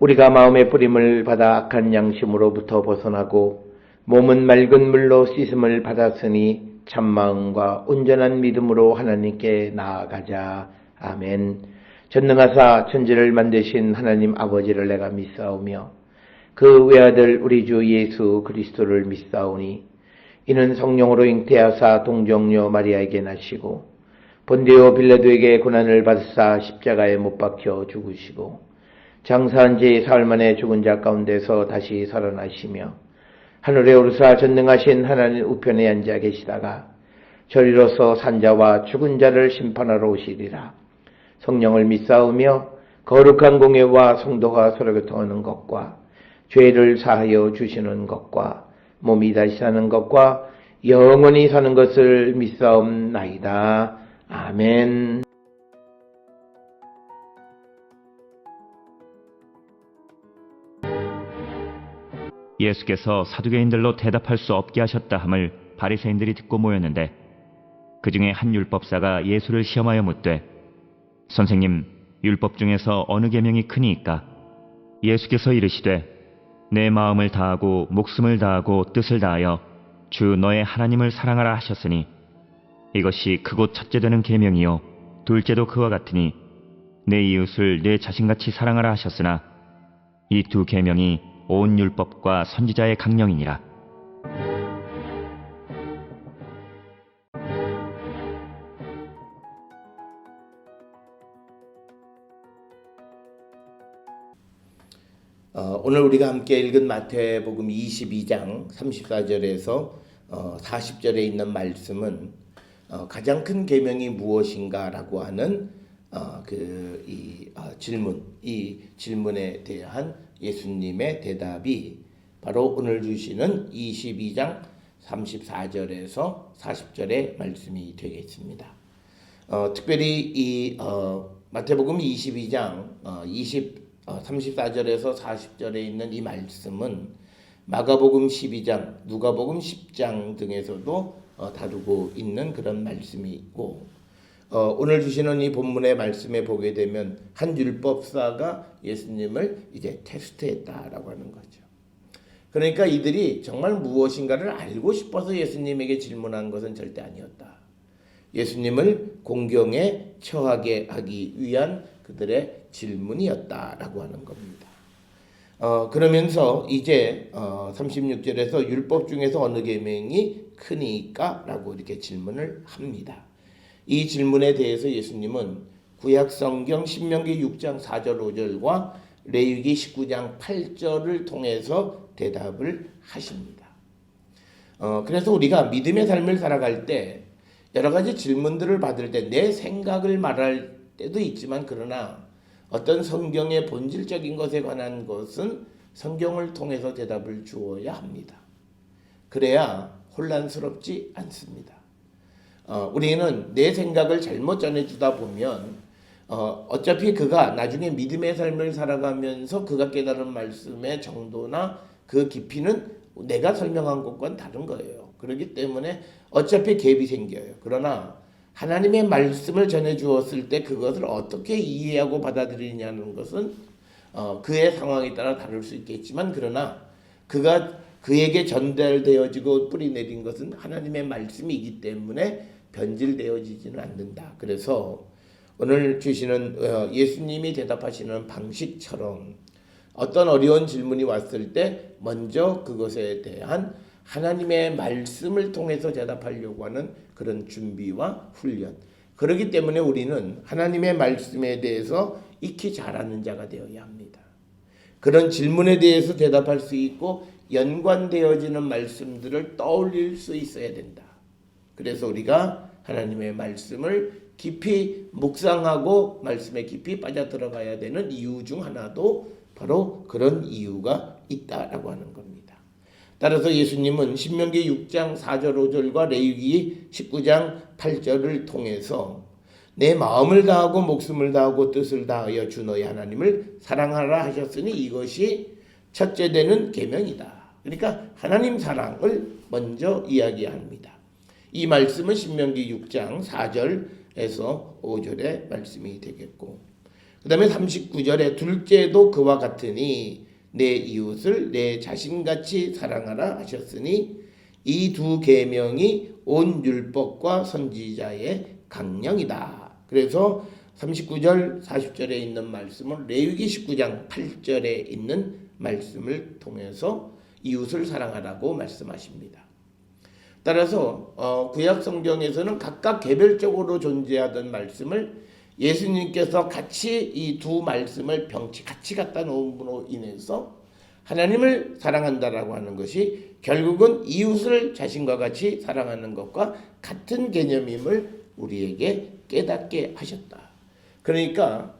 우리가 마음의 뿌림을 받아 악한 양심으로부터 벗어나고 몸은 맑은 물로 씻음을 받았으니 참마음과 온전한 믿음으로 하나님께 나아가자. 아멘. 전능하사 천지를 만드신 하나님 아버지를 내가 믿사오며 그 외아들 우리 주 예수 그리스도를 믿사오니 이는 성령으로 잉태하사 동정녀 마리아에게 나시고 본디오 빌라도에게 고난을 받으사 십자가에 못 박혀 죽으시고 장사한 지 사흘 만에 죽은 자 가운데서 다시 살아나시며 하늘에 오르사 전능하신 하나님 우편에 앉아 계시다가 저리로서 산자와 죽은 자를 심판하러 오시리라. 성령을 믿사오며 거룩한 공예와 성도가 서로 교통하는 것과 죄를 사하여 주시는 것과 몸이 다시 사는 것과 영원히 사는 것을 믿사옵나이다. 아멘. 예수께서 사두개인들로 대답할 수 없게 하셨다 함을 바리새인들이 듣고 모였는데 그 중에 한 율법사가 예수를 시험하여 묻되 선생님, 율법 중에서 어느 계명이 크니이까? 예수께서 이르시되 내 마음을 다하고 목숨을 다하고 뜻을 다하여 주 너의 하나님을 사랑하라 하셨으니 이것이 크고 첫째 되는 계명이요 둘째도 그와 같으니 내 이웃을 내 자신같이 사랑하라 하셨으나 이 두 계명이 온 율법과 선지자의 강령이니라. 오늘 우리가 함께 읽은 마태복음 22장 34절에서 40절에 있는 말씀은 가장 큰 계명이 무엇인가라고 하는 이 질문에 대한 예수님의 대답이 바로 오늘 주시는 22장 34절에서 40절의 말씀이 되겠습니다. 특별히 이 마태복음 22장 34절에서 40절에 있는 이 말씀은 마가복음 12장, 누가복음 10장 등에서도 다루고 있는 그런 말씀이 있고 오늘 주시는 이 본문의 말씀에 보게 되면 한 율법사가 예수님을 이제 테스트했다라고 하는 거죠. 그러니까 이들이 정말 무엇인가를 알고 싶어서 예수님에게 질문한 것은 절대 아니었다. 예수님을 공경에 처하게 하기 위한 그들의 질문이었다라고 하는 겁니다. 그러면서 이제 36절에서 율법 중에서 어느 계명이 크니까? 라고 이렇게 질문을 합니다. 이 질문에 대해서 예수님은 구약성경 신명기 6장 4절 5절과 레위기 19장 8절을 통해서 대답을 하십니다. 그래서 우리가 믿음의 삶을 살아갈 때 여러 가지 질문들을 받을 때 내 생각을 말할 때도 있지만 그러나 어떤 성경의 본질적인 것에 관한 것은 성경을 통해서 대답을 주어야 합니다. 그래야 혼란스럽지 않습니다. 우리는 내 생각을 잘못 전해주다 보면 어차피 그가 나중에 믿음의 삶을 살아가면서 그가 깨달은 말씀의 정도나 그 깊이는 내가 설명한 것과는 다른 거예요. 그렇기 때문에 어차피 갭이 생겨요. 그러나 하나님의 말씀을 전해주었을 때 그것을 어떻게 이해하고 받아들이냐는 것은 그의 상황에 따라 다를 수 있겠지만 그러나 그에게 전달되어지고 뿌리내린 것은 하나님의 말씀이기 때문에 변질되어지지는 않는다. 그래서 오늘 주시는 예수님이 대답하시는 방식처럼 어떤 어려운 질문이 왔을 때 먼저 그것에 대한 하나님의 말씀을 통해서 대답하려고 하는 그런 준비와 훈련. 그렇기 때문에 우리는 하나님의 말씀에 대해서 익히 잘 아는 자가 되어야 합니다. 그런 질문에 대해서 대답할 수 있고 연관되어지는 말씀들을 떠올릴 수 있어야 된다. 그래서 우리가 하나님의 말씀을 깊이 묵상하고 말씀에 깊이 빠져들어가야 되는 이유 중 하나도 바로 그런 이유가 있다라고 하는 겁니다. 따라서 예수님은 신명기 6장 4절 5절과 레위기 19장 8절을 통해서 내 마음을 다하고 목숨을 다하고 뜻을 다하여 주 너희 하나님을 사랑하라 하셨으니 이것이 첫째 되는 계명이다. 그러니까 하나님 사랑을 먼저 이야기합니다. 이 말씀은 신명기 6장 4절에서 5절의 말씀이 되겠고 그 다음에 39절에 둘째도 그와 같으니 내 이웃을 내 자신같이 사랑하라 하셨으니 이 두 계명이 온 율법과 선지자의 강령이다. 그래서 39절 40절에 있는 말씀은 레위기 19장 8절에 있는 말씀을 통해서 이웃을 사랑하라고 말씀하십니다. 따라서 구약 성경에서는 각각 개별적으로 존재하던 말씀을 예수님께서 같이 이 두 말씀을 같이 갖다 놓음으로 인해서 하나님을 사랑한다라고 하는 것이 결국은 이웃을 자신과 같이 사랑하는 것과 같은 개념임을 우리에게 깨닫게 하셨다. 그러니까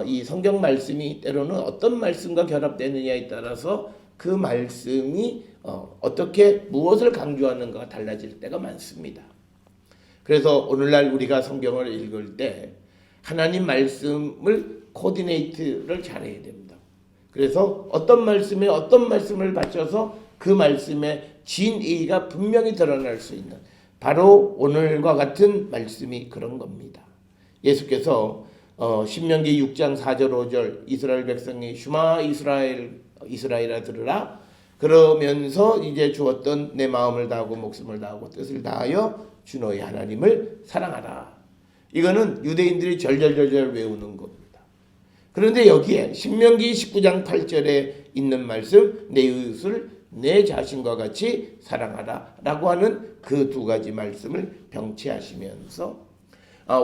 이 성경 말씀이 때로는 어떤 말씀과 결합되느냐에 따라서 그 말씀이 어떻게 무엇을 강조하는가가 달라질 때가 많습니다. 그래서 오늘날 우리가 성경을 읽을 때 하나님 말씀을 코디네이트를 잘해야 됩니다. 그래서 어떤 말씀에 어떤 말씀을 받쳐서 그 말씀의 진의가 분명히 드러날 수 있는 바로 오늘과 같은 말씀이 그런 겁니다. 예수께서 신명기 6장 4절 5절 이스라엘 백성이 슈마 이스라엘아 들으라 그러면서 이제 주었던 내 마음을 다하고 목숨을 다하고 뜻을 다하여 주 너희 하나님을 사랑하라. 이거는 유대인들이 절절절절 외우는 겁니다. 그런데 여기에 신명기 19장 8절에 있는 말씀 내 이웃을 내 자신과 같이 사랑하라 라고 하는 그 두 가지 말씀을 병치하시면서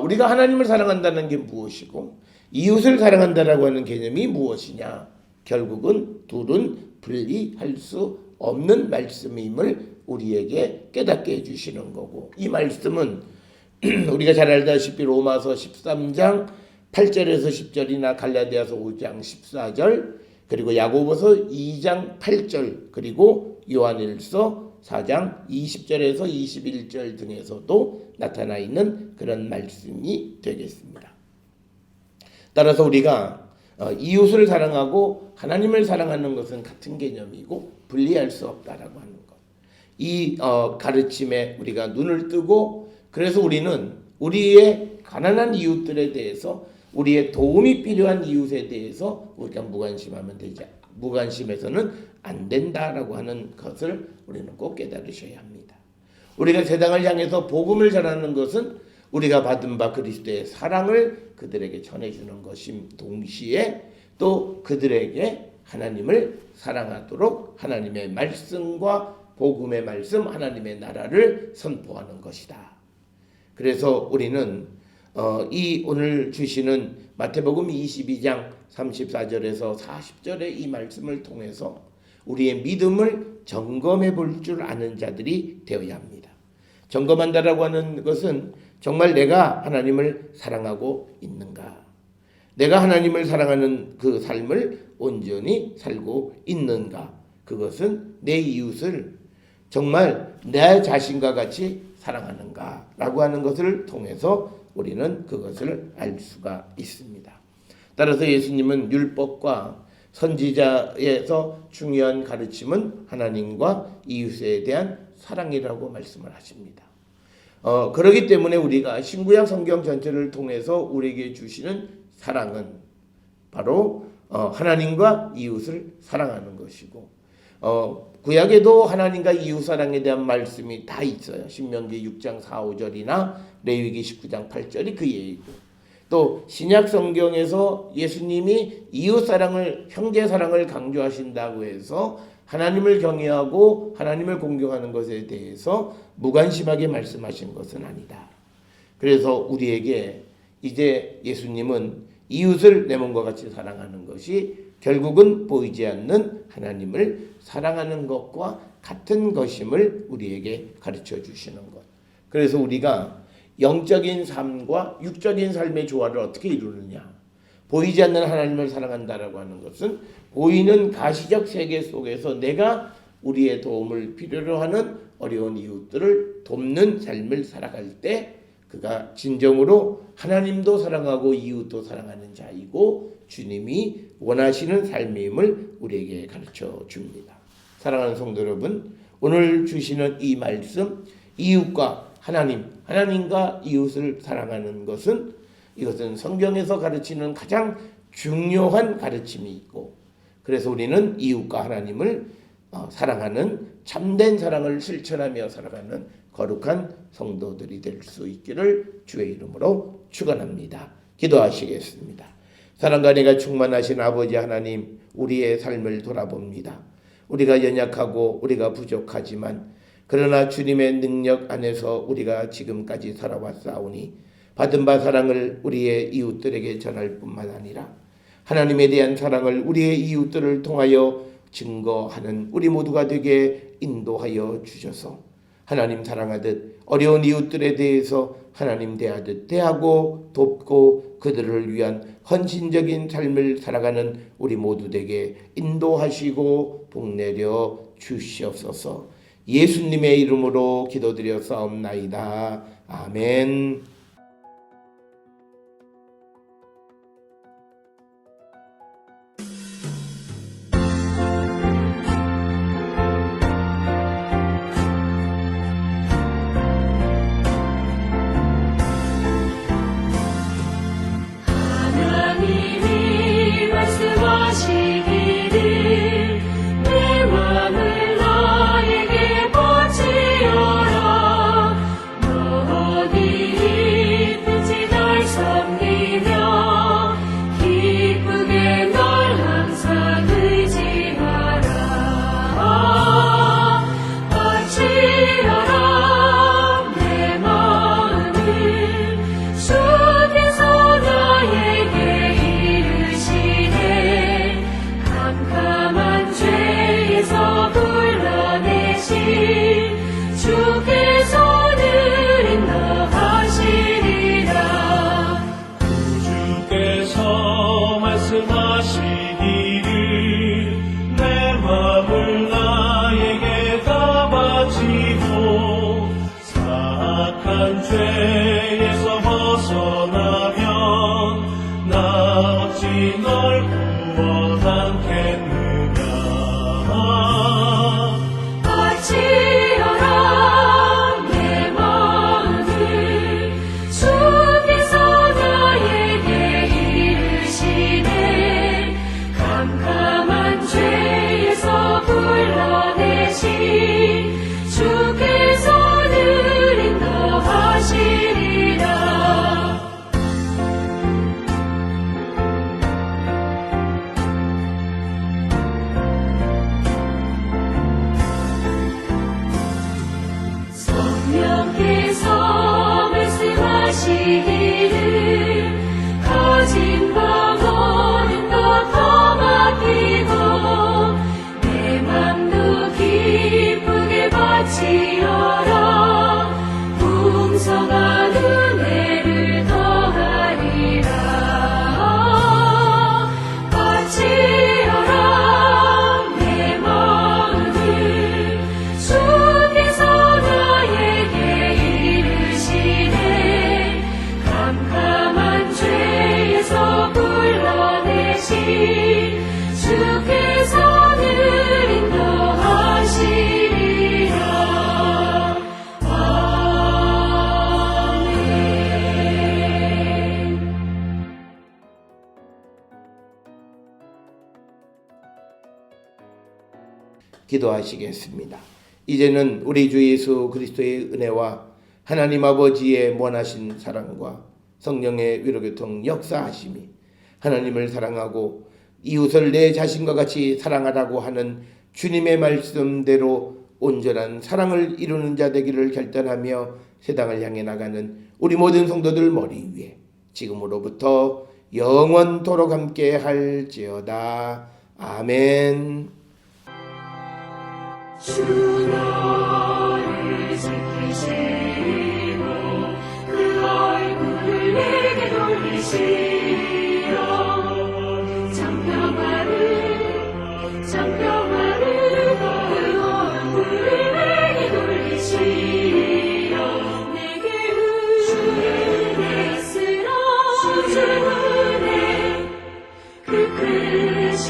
우리가 하나님을 사랑한다는 게 무엇이고 이웃을 사랑한다라고 하는 개념이 무엇이냐, 결국은 둘은 분리할 수 없는 말씀임을 우리에게 깨닫게 해주시는 거고, 이 말씀은 우리가 잘 알다시피 로마서 13장 8절에서 10절이나 갈라디아서 5장 14절 그리고 야고보서 2장 8절 그리고 요한일서 4장 20절에서 21절 등에서도 나타나 있는 그런 말씀이 되겠습니다. 따라서 우리가 이웃을 사랑하고 하나님을 사랑하는 것은 같은 개념이고 분리할 수 없다라고 하는 것. 이 가르침에 우리가 눈을 뜨고 그래서 우리는 우리의 가난한 이웃들에 대해서 우리의 도움이 필요한 이웃에 대해서 우리가 무관심해서는 안 된다라고 하는 것을 우리는 꼭 깨달으셔야 합니다. 우리가 세상을 향해서 복음을 전하는 것은 우리가 받은 바 그리스도의 사랑을 그들에게 전해주는 것임 동시에 또 그들에게 하나님을 사랑하도록 하나님의 말씀과 복음의 말씀 하나님의 나라를 선포하는 것이다. 그래서 우리는 이 오늘 주시는 마태복음 22장 34절에서 40절의 이 말씀을 통해서 우리의 믿음을 점검해 볼 줄 아는 자들이 되어야 합니다. 점검한다라고 하는 것은 정말 내가 하나님을 사랑하고 있는가? 내가 하나님을 사랑하는 그 삶을 온전히 살고 있는가? 그것은 내 이웃을 정말 내 자신과 같이 사랑하는가? 라고 하는 것을 통해서 우리는 그것을 알 수가 있습니다. 따라서 예수님은 율법과 선지자에서 중요한 가르침은 하나님과 이웃에 대한 사랑이라고 말씀을 하십니다. 그렇기 때문에 우리가 신구약 성경 전체를 통해서 우리에게 주시는 사랑은 바로 하나님과 이웃을 사랑하는 것이고 구약에도 하나님과 이웃 사랑에 대한 말씀이 다 있어요. 신명기 6장 4, 5절이나 레위기 19장 8절이 그 얘기고 또 신약 성경에서 예수님이 이웃 사랑을 형제 사랑을 강조하신다고 해서 하나님을 경외하고 하나님을 공경하는 것에 대해서 무관심하게 말씀하신 것은 아니다. 그래서 우리에게 이제 예수님은 이웃을 내 몸과 같이 사랑하는 것이 결국은 보이지 않는 하나님을 사랑하는 것과 같은 것임을 우리에게 가르쳐 주시는 것. 그래서 우리가 영적인 삶과 육적인 삶의 조화를 어떻게 이루느냐. 보이지 않는 하나님을 사랑한다라고 하는 것은 보이는 가시적 세계 속에서 내가 우리의 도움을 필요로 하는 어려운 이웃들을 돕는 삶을 살아갈 때 그가 진정으로 하나님도 사랑하고 이웃도 사랑하는 자이고 주님이 원하시는 삶임을 우리에게 가르쳐 줍니다. 사랑하는 성도 여러분, 오늘 주시는 이 말씀, 이웃과 하나님과 이웃을 사랑하는 것은 이것은 성경에서 가르치는 가장 중요한 가르침이 있고, 그래서 우리는 이웃과 하나님을 사랑하는 참된 사랑을 실천하며 살아가는 거룩한 성도들이 될 수 있기를 주의 이름으로 축원합니다. 기도하시겠습니다. 사랑과 은혜가 충만하신 아버지 하나님, 우리의 삶을 돌아봅니다. 우리가 연약하고 우리가 부족하지만 그러나 주님의 능력 안에서 우리가 지금까지 살아왔사오니 받은 바 사랑을 우리의 이웃들에게 전할 뿐만 아니라 하나님에 대한 사랑을 우리의 이웃들을 통하여 증거하는 우리 모두가 되게 인도하여 주셔서 하나님 사랑하듯 어려운 이웃들에 대해서 하나님 대하듯 대하고 돕고 그들을 위한 헌신적인 삶을 살아가는 우리 모두 되게 인도하시고 복내려 주시옵소서. 예수님의 이름으로 기도드려 싸움나이다. 아멘. 죄에서 벗어나면 나 어찌 널 구원하겠느냐. 어찌하라 내 마음을 주께서 나에게 이르시네. 캄캄한 죄에서 불러내신 주께서는 인도하시리라. 성령께서 말씀하시기를 가진 바 모든 것 더 맡기고 내 맘도 기쁘게 바치어라. 풍성한 은혜를 더하리라. 바치어라 내 마음을 주께서 나에게 이르시네. 캄캄한 죄에서 불러내신 주께서는 인도하시리라. 아멘. 기도하시겠습니다. 이제는 우리 주 예수 그리스도의 은혜와 하나님 아버지의 무한하신 사랑과 성령의 위로교통 역사하심이 하나님을 사랑하고 이웃을 내 자신과 같이 사랑하라고 하는 주님의 말씀대로 온전한 사랑을 이루는 자 되기를 결단하며 세상을 향해 나가는 우리 모든 성도들 머리 위에 지금으로부터 영원토록 함께 할지어다. 아멘. 주 너를 지키시고 그 얼굴을 내게 돌리시어 장평화를 그 얼굴을 내게 돌리시어 내게 주의 은혜 쓰라. 주의 은혜 그 크신